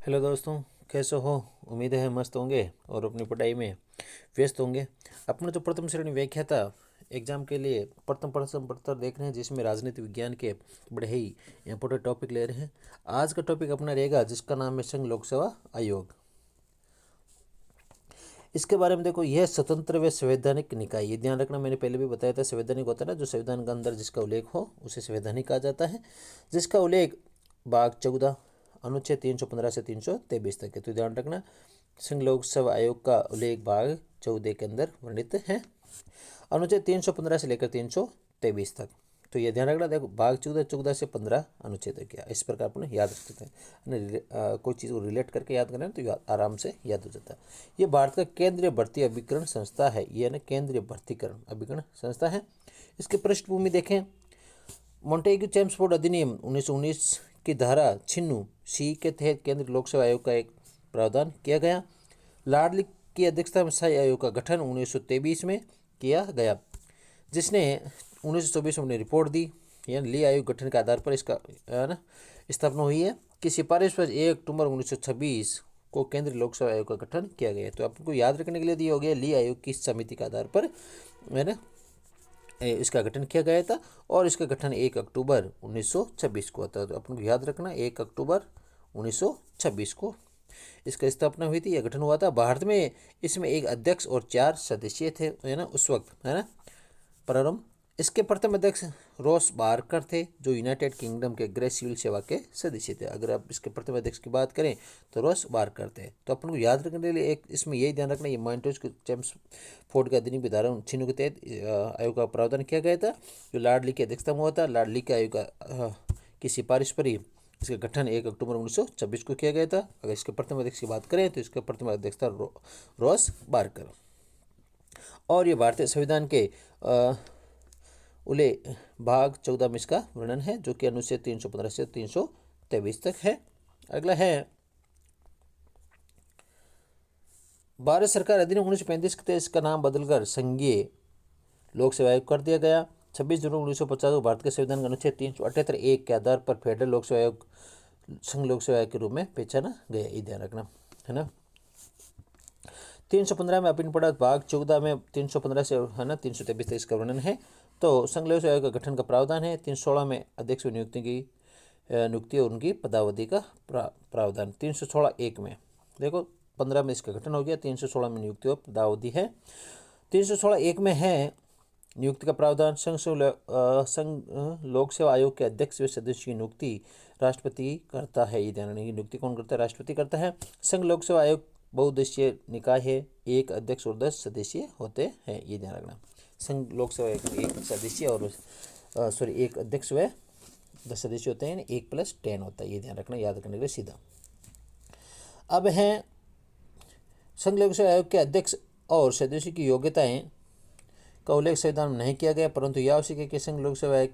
Hello दोस्तों, कैसे हो? उम्मीद है मस्त होंगे और अपनी पढ़ाई में व्यस्त होंगे। अपने जो प्रथम श्रेणी व्याख्याता एग्जाम के लिए प्रथम प्रश्न पत्र देख रहे हैं, जिसमें राजनीति विज्ञान के बड़े ही इंपॉर्टेंट टॉपिक ले रहे हैं। आज का टॉपिक अपना रहेगा जिसका नाम है संघ लोक सेवा आयोग। इसके बारे में देखो, यह स्वतंत्र व संवैधानिक निकाय, ये ध्यान रखना, मैंने पहले भी बताया था। संवैधानिक होता है ना, जो संविधान के अंदर जिसका उल्लेख हो उसे संवैधानिक कहा जाता है। जिसका उल्लेख भाग 14 अनुच्छेद 315 से 323 तक है। तो ध्यान रखना, संघ लोक सेवा आयोग का उल्लेख भाग 14 के अंदर वर्णित है, अनुच्छेद 315 से लेकर 323 तक। तो ये ध्यान रखना। देखो, भाग 14 से 15 अनुच्छेद क्या, इस प्रकार अपन याद रख सकते हैं। कोई चीज़ को रिलेट करके याद करें तो आराम से याद हो जाता है। ये भारत का केंद्रीय भर्ती अभिकरण संस्था है। ये ना केंद्रीय भर्तीकरण अभिकरण संस्था है। इसकी पृष्ठभूमि देखें, मॉन्टेग्यू चेम्सफोर्ड अधिनियम 1919 की धारा 96 सी के तहत केंद्रीय लोक सेवा आयोग का एक प्रावधान किया गया। लाडली की अध्यक्षता में स्थायी आयोग का गठन 1923 में किया गया, जिसने 1924 में अपनी रिपोर्ट दी। यानी ली आयोग गठन के आधार पर इसका ना स्थापना हुई है कि सिफारिश पर 1 अक्टूबर 1926 को केंद्रीय लोक सेवा आयोग का गठन किया गया। तो आपको याद रखने के लिए दिया हो गया, ली आयोग की समिति के आधार पर है ना इसका गठन किया गया था, और इसका गठन 1 अक्टूबर 1926 को होता है। तो अपन को याद रखना, 1 अक्टूबर 1926 को इसका स्थापना हुई थी, यह गठन हुआ था। भारत में इसमें एक अध्यक्ष और 4 सदस्य थे, है ना, उस वक्त, है ना, प्रारंभ। इसके प्रथम अध्यक्ष रॉस बारकर थे, जो यूनाइटेड किंगडम के गृह सिविल सेवा के सदस्य थे। अगर आप इसके प्रथम अध्यक्ष की बात करें तो रॉस बारकर थे। तो अपन को याद रखने के लिए एक इसमें यही ध्यान रखना, ये मॉन्टेग्यू चेम्सफोर्ड के अधिनियम धारा 96 के तहत आयोग का प्रावधान किया गया था, जो लाडली की अध्यक्षता में हुआ था। लाडली के आयोग की सिफारिश पर ही इसका गठन 1 अक्टूबर 1926 को किया गया था। अगर इसके प्रथम अध्यक्ष की बात करें तो इसका प्रथम अध्यक्ष था रॉस बारकर। और ये भारतीय संविधान के उले भाग 14 में इसका वर्णन है, जो कि अनुच्छेद 315 से 323 तक है। अगला है भारत सरकार अधिनियम 1935 के तहत इसका नाम बदलकर संघीय लोक सेवा आयोग कर दिया गया। 26 जनवरी 1950 को भारत के संविधान के अनुच्छेद 378(1) के आधार पर फेडरल लोक सेवा आयोग संघ लोक सेवा आयोग के रूप में पहचाना गया। ये ध्यान रखना, है ना। 315 में अपन पढ़ा, भाग 14 में 315 से, है ना, 323 तक इसका वर्णन है। तो संघ लोक सेवा आयोग का गठन का प्रावधान है। 316 में अध्यक्ष नियुक्ति और उनकी पदावधि का प्रावधान। 316(1) में देखो, 15 में इसका गठन हो गया, 316 में नियुक्ति और पदावधि है। 316(1) में है नियुक्ति का प्रावधान। संघ लोक सेवा आयोग के अध्यक्ष व सदस्य की नियुक्ति राष्ट्रपति करता है। ये ध्यान रखना, नियुक्ति कौन करता है? राष्ट्रपति करता है। संघ लोक सेवा आयोग बहुउद्देशीय निकाय है, एक अध्यक्ष और 10 सदस्य होते हैं। ये ध्यान रखना, संघ लोक सेवा आयोग में एक सदस्य और एक अध्यक्ष व 10 सदस्य होते हैं, 1+10 होता है। ये ध्यान रखना, याद करने के लिए सीधा। अब है संघ लोक सेवा आयोग के अध्यक्ष और सदस्य की योग्यताएं का उल्लेख संविधान में नहीं किया गया, परंतु यह आवश्यक है कि संघ लोक सेवा आयोग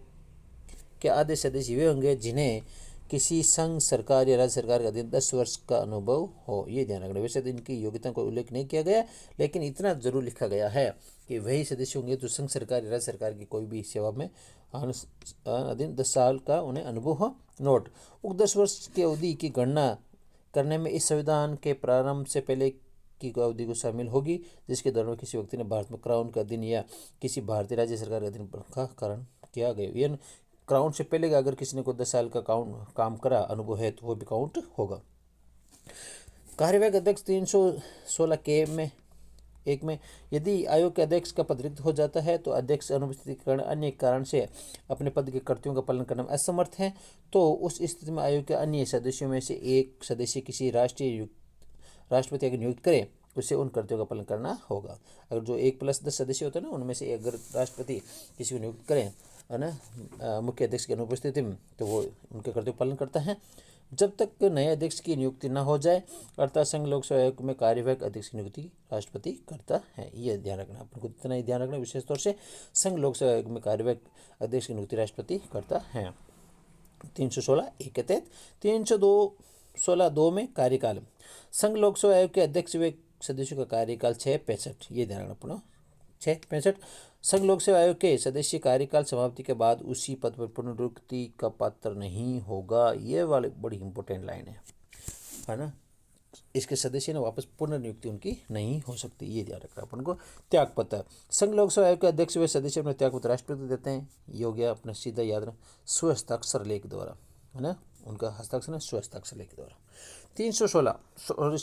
के आधे सदस्य वे होंगे जिन्हें किसी संघ सरकार या राज्य सरकार के अधीन 10 वर्ष का अनुभव हो। ये ध्यान रखना। वैसे तो इनकी योग्यता को उल्लेख नहीं किया गया, लेकिन इतना जरूर लिखा गया है कि वही सदस्य होंगे जो संघ सरकार या राज्य सरकार की कोई भी सेवा में अधीन 10 साल का उन्हें अनुभव हो। नोट, उक्त 10 वर्ष की अवधि की गणना करने में इस संविधान के प्रारंभ से पहले की अवधि को शामिल होगी, जिसके दौरान किसी व्यक्ति ने भारत में क्राउन के अधीन या किसी भारतीय राज्य सरकार के अधीन का कारण किया गया। यानी क्राउन से पहले अगर किसी ने को 10 साल का काम करा, अनुभव है, तो वो भी काउंट होगा। कार्यवाहक अध्यक्ष 316 के में 1 में, यदि आयोग के अध्यक्ष का पद रिक्त हो जाता है तो अध्यक्ष अनुपस्थिति के कारण अन्य कारण से अपने पद के कर्तव्यों का पालन करने में असमर्थ है, तो उस स्थिति में आयोग के अन्य सदस्यों में से एक सदस्य किसी राष्ट्रपति अगर नियुक्त करे, उसे उन कर्तव्यों का पालन करना होगा। अगर जो 1+10 सदस्य होते हैं ना, उनमें से अगर राष्ट्रपति किसी को नियुक्त करें, है ना, मुख्य अध्यक्ष की अनुपस्थिति में, तो वो उनके कर्तव्य पालन करता है जब तक नए अध्यक्ष की नियुक्ति न हो जाए। अर्थात संघ लोक सेवा आयोग में कार्यवाहक अध्यक्ष की नियुक्ति राष्ट्रपति करता है। ये ध्यान रखना, अपन को इतना ही ध्यान रखना विशेष तौर से, संघ लोक सेवा आयोग में कार्यवाहक अध्यक्ष की नियुक्ति राष्ट्रपति करता है। 316(1) के तहत। 316(2) में कार्यकाल, संघ लोक सेवा आयोग के अध्यक्ष व सदस्यों का कार्यकाल 665। ये ध्यान रखना अपना, 665। संघ लोक सेवा आयोग के सदस्य कार्यकाल समाप्ति के बाद उसी पद पर पुनर्नियुक्ति का पात्र नहीं होगा। ये वाली बड़ी इंपॉर्टेंट लाइन है ना। इसके सदस्य ने वापस पुनर्नियुक्ति उनकी नहीं हो सकती, ये ध्यान रखना अपन को। त्यागपत्र, संघ लोक सेवा आयोग के अध्यक्ष व सदस्य अपने त्यागपत्र राष्ट्रपति देते हैं। ये हो गया अपना सीधा याद रखना स्वहस्ताक्षर लेख द्वारा, है ना, उनका हस्ताक्षर स्वहस्ताक्षर लेख द्वारा। 316 और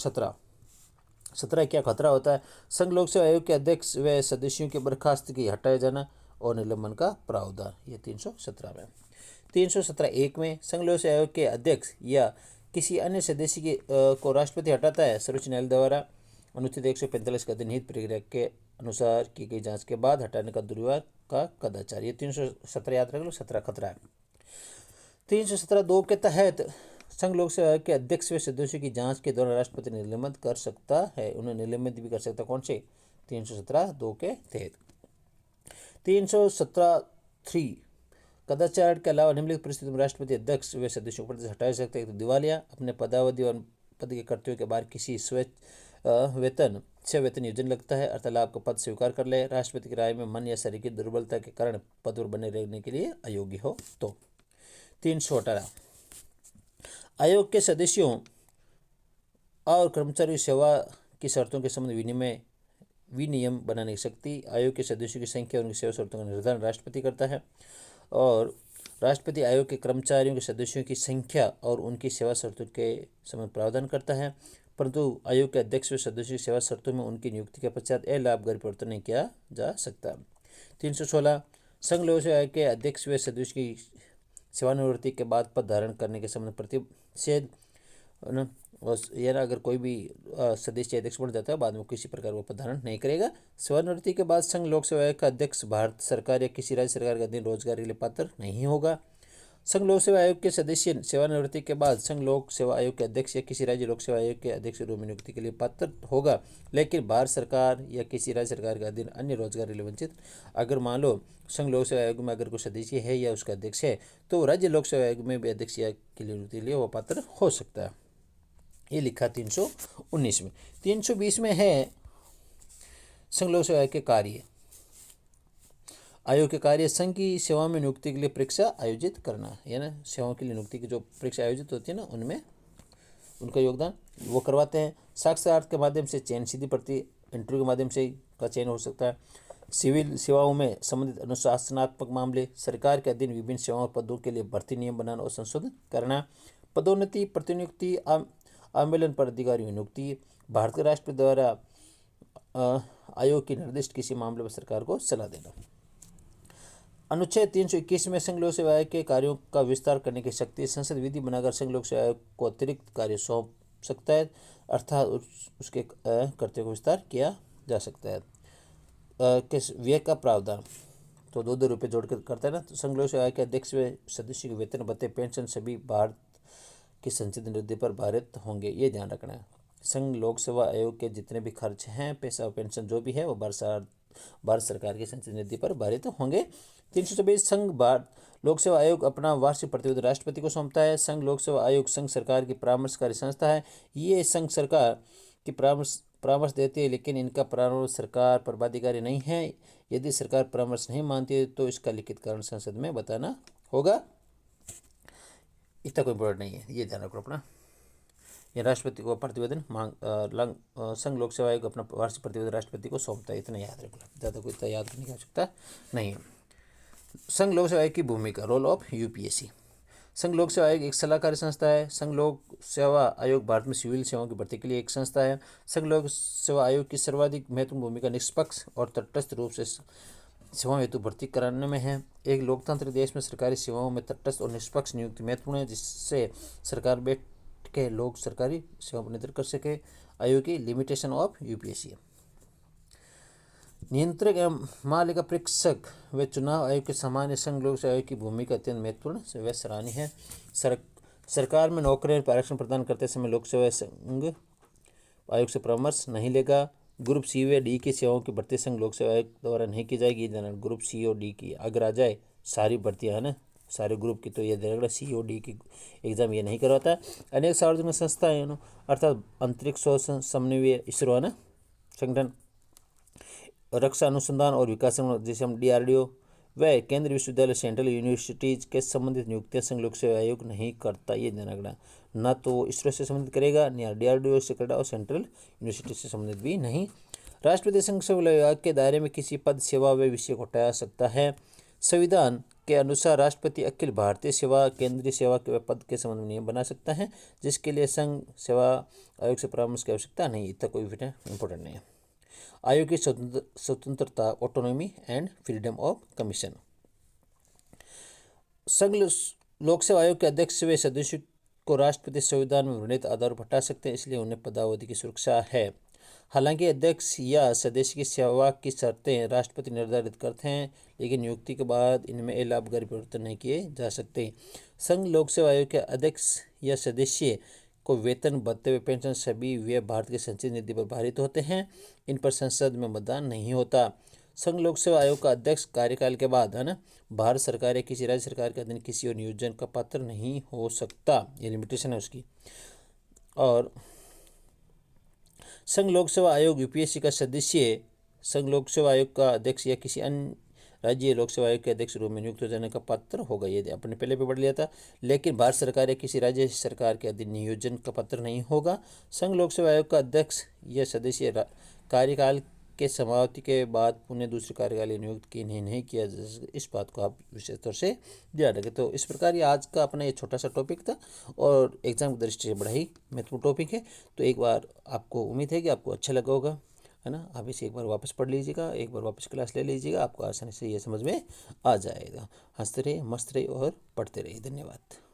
17 क्या खतरा होता है? संघ लोक सेवा आयोग के अध्यक्ष व सदस्यों के बर्खास्त की हटाए जाना और निलंबन का प्रावधान, ये 317 में। 317(1) में संघ लोक सेवा आयोग के अध्यक्ष या किसी अन्य सदस्य को राष्ट्रपति हटाता है सर्वोच्च न्यायालय द्वारा अनुच्छेद 145 का निहित प्रक्रिया के अनुसार की गई जांच के बाद हटाने का दुर्व्यवहार का कदाचार, ये 317 याद रख लो, 17 खतरा है। 317(2) के तहत संघ लोक सेवा आयोग के अध्यक्ष व सदस्यों की जांच के दौरान राष्ट्रपति निलंबित कर सकता है, उन्हें निलंबित भी कर सकता। कौन से? 317(2) के तहत। 317(3) कदाचार के अलावा निम्नलिखित परिस्थिति में राष्ट्रपति अध्यक्ष व सदस्यों को हटा सकते हैं। तो दिवालिया, अपने पदावधि और पद के कर्तव्यों के बाहर किसी वेतन योजना लगता है अर्थात लाभ का पद स्वीकार कर ले, राष्ट्रपति की राय में मन या शरीर की दुर्बलता के कारण पद पर बने रहने के लिए अयोग्य हो तो। 318 आयोग के सदस्यों और कर्मचारियों की सेवा की शर्तों के संबंध विनियम बनाने की शक्ति, आयोग के सदस्यों की संख्या और उनकी सेवा शर्तों का निर्धारण राष्ट्रपति करता है और राष्ट्रपति आयोग के कर्मचारियों के सदस्यों की संख्या और उनकी सेवा शर्तों के संबंध प्रावधान करता है, परंतु आयोग के अध्यक्ष व सदस्यों की सेवा शर्तों में उनकी नियुक्ति के पश्चात अलाभकारी परिवर्तन नहीं किया जा सकता। 316 संघ लोक सेवा आयोग के अध्यक्ष व सदस्य की सेवानिवृत्ति के बाद पद धारण करने के संबंध प्रतिषेध, यानी अगर कोई भी सदस्य अध्यक्ष बन जाता है बाद में किसी प्रकार का पद धारण नहीं करेगा। सेवानिवृत्ति के बाद संघ लोक सेवा आयोग का अध्यक्ष भारत सरकार या किसी राज्य सरकार के अधीन रोजगार के लिए पात्र नहीं होगा। संघ लोक सेवा आयोग के सदस्य सेवानिवृत्ति के बाद संघ लोक सेवा आयोग के अध्यक्ष या किसी राज्य लोक सेवा आयोग के अध्यक्ष रूप में नियुक्ति के लिए पात्र होगा, लेकिन भारत सरकार या किसी राज्य सरकार के अधीन अन्य रोजगार के लिए वंचित। अगर मान लो संघ लोक सेवा आयोग में अगर कोई सदस्य है या उसका अध्यक्ष है तो राज्य लोक सेवा आयोग में भी अध्यक्ष या की नियुक्ति के लिए वो पात्र हो सकता है। ये लिखा 319 में। 320 में है संघ लोक सेवा आयोग के कार्य। आयोग के कार्य संघ की सेवा में नियुक्ति के लिए परीक्षा आयोजित करना, यानी सेवाओं के लिए नियुक्ति की जो परीक्षा आयोजित होती है ना उनमें उनका योगदान वो करवाते हैं। साक्षात्कार के माध्यम से चयन, सीधी भर्ती इंटरव्यू के माध्यम से का चयन हो सकता है। सिविल सेवाओं में संबंधित अनुशासनात्मक मामले, सरकार के अधीन विभिन्न सेवाओं पदों के लिए भर्ती नियम बनाना और संशोधन करना, पदोन्नति, प्रतिनियुक्ति, आंदोलन पर अधिकारियों की नियुक्ति, भारत के राष्ट्रपति द्वारा आयोग की निर्दिष्ट किसी मामले पर सरकार को सलाह देना। अनुच्छेद 321 में संघ लोक सेवा आयोग के कार्यों का विस्तार करने की शक्ति, संसद विधि बनाकर संघ लोक सेवा आयोग को अतिरिक्त कार्य सौंप सकता है अर्थात उसके कर्तव्य को विस्तार किया जा सकता है। किस व्यय का प्रावधान तो 2-2 रुपये जोड़ कर करता है ना। तो संघ लोक सेवा आयोग के अध्यक्ष व सदस्य के वेतन, भत्ते, पेंशन सभी भारत की संचित निधि पर भारित होंगे, ये ध्यान रखना है। संघ लोक सेवा आयोग के जितने भी खर्च हैं, पैसा और पेंशन जो भी है वो भारत सरकार की संचित निधि पर भारित होंगे। 326 संघ भारत लोक सेवा आयोग अपना वार्षिक प्रतिवेदन राष्ट्रपति को सौंपता है। संघ लोक सेवा आयोग संघ सरकार की परामर्शकारी संस्था है। ये संघ सरकार की परामर्श देती है, लेकिन इनका परामर्श सरकार पर बाध्यकारी नहीं है। यदि सरकार परामर्श नहीं मानती है तो इसका लिखित कारण संसद में बताना होगा। इतना कोई इम्पोर्टेंट नहीं है, ये ध्यान रखो अपना। ये राष्ट्रपति को प्रतिवेदन संघ लोक सेवा आयोग अपना वार्षिक प्रतिवेदन राष्ट्रपति को सौंपता है, इतना याद रखो, ज़्यादा कोई इतना याद करने की आवश्यकता नहीं है। संघ लोक सेवा आयोग की भूमिका, रोल ऑफ यूपीएससी। संघ लोक सेवा आयोग एक सलाहकारी संस्था है। संघ लोक सेवा आयोग भारत में सिविल सेवाओं की भर्ती के लिए एक संस्था है। संघ लोक सेवा आयोग की सर्वाधिक महत्वपूर्ण भूमिका निष्पक्ष और तटस्थ रूप से सेवाओं हेतु भर्ती कराने में है। एक लोकतांत्रिक देश में सरकारी सेवाओं में तटस्थ और निष्पक्ष नियुक्ति महत्वपूर्ण है, जिससे सरकार बैठ के लोग सरकारी सेवा पर नियंत्रण कर सके। आयोग की लिमिटेशन ऑफ यूपीएससी, नियंत्रक एवं महालेखा परीक्षक व चुनाव आयोग के सामान्य संघ लोक सेवा आयोग की भूमिका अत्यंत महत्वपूर्ण व सराहनीय है। सरकार में नौकरी और आरक्षण प्रदान करते समय लोक सेवा संघ आयोग से परामर्श नहीं लेगा। ग्रुप सी व डी की सेवाओं की भर्ती संघ लोक सेवा आयोग द्वारा नहीं की जाएगी। ग्रुप सी और डी की अगर आ जाए सारी भर्तियाँ है ना, सारे ग्रुप की, तो ये देगा सी और डी की एग्जाम ये नहीं करवाता। अनेक सार्वजनिक संस्थाएं अर्थात अंतरिक्ष समन्वय इसरो है ना संगठन, रक्षा अनुसंधान और विकास जैसे हम DRDO, वह केंद्रीय विश्वविद्यालय सेंट्रल यूनिवर्सिटीज के संबंधित नियुक्तियां संघ लोक सेवा आयोग नहीं करता। ये ध्यान रखना, ना तो इसरो से संबंधित करेगा, ना DRDO से करेगा और सेंट्रल यूनिवर्सिटी से संबंधित भी नहीं। राष्ट्रपति संघ सेवा आयोग के दायरे में किसी पद, सेवा व विषय को हटा सकता है। संविधान के अनुसार राष्ट्रपति अखिल भारतीय सेवा, केंद्रीय सेवा के पद के संबंध में नियम बना सकता है, जिसके लिए संघ सेवा आयोग से परामर्श की आवश्यकता नहीं। इतना कोई भी इंपॉर्टेंट नहीं है। आयोग की स्वतंत्रता, autonomy and freedom of commission. संघ लोक सेवा आयोग के अध्यक्ष व सदस्यों को राष्ट्रपति संविधान में वर्णित आधार पर हटा सकते हैं, इसलिए उन्हें पदावधि की सुरक्षा है। हालांकि अध्यक्ष या सदस्य की सेवा की शर्तें राष्ट्रपति निर्धारित करते हैं, लेकिन नियुक्ति के बाद इनमें लाभकारी परिवर्तन नहीं किए जा सकते। संघ लोक सेवा आयोग के अध्यक्ष या सदस्य को वेतन, भत्ते व पेंशन सभी वे भारत के संचित निधि पर भारित होते हैं। इन पर संसद में मतदान नहीं होता। संघ लोक सेवा आयोग का अध्यक्ष कार्यकाल के बाद भारत सरकार या किसी राज्य सरकार के अधीन किसी और नियोजन का पात्र नहीं हो सकता। ये लिमिटेशन है उसकी। और संघ लोक सेवा आयोग UPSC का सदस्य संघ लोक सेवा आयोग का अध्यक्ष या किसी अन्य राज्य लोक सेवा आयोग के अध्यक्ष रूप में नियुक्त हो जाने का पात्र होगा। ये अपने पहले भी पढ़ लिया था। लेकिन भारत सरकार या किसी राज्य सरकार के अधीन नियोजन का पात्र नहीं होगा। संघ लोक सेवा आयोग का अध्यक्ष या सदस्य कार्यकाल के समाप्ति के बाद पुनः दूसरे कार्यकाल नियुक्त की नहीं किया जा सकता। इस बात को आप विशेष तौर से ध्यान रखें। तो इस प्रकार ये आज का अपना ये छोटा सा टॉपिक था और एग्जाम की दृष्टि से बड़ा ही महत्वपूर्ण टॉपिक है। तो एक बार आपको उम्मीद है कि आपको अच्छा लगा होगा, है ना। आप इसे एक बार वापस पढ़ लीजिएगा, एक बार वापस क्लास ले लीजिएगा, आपको आसानी से ये समझ में आ जाएगा। हंसते रहिए, मस्त रहिए और पढ़ते रहिए। धन्यवाद।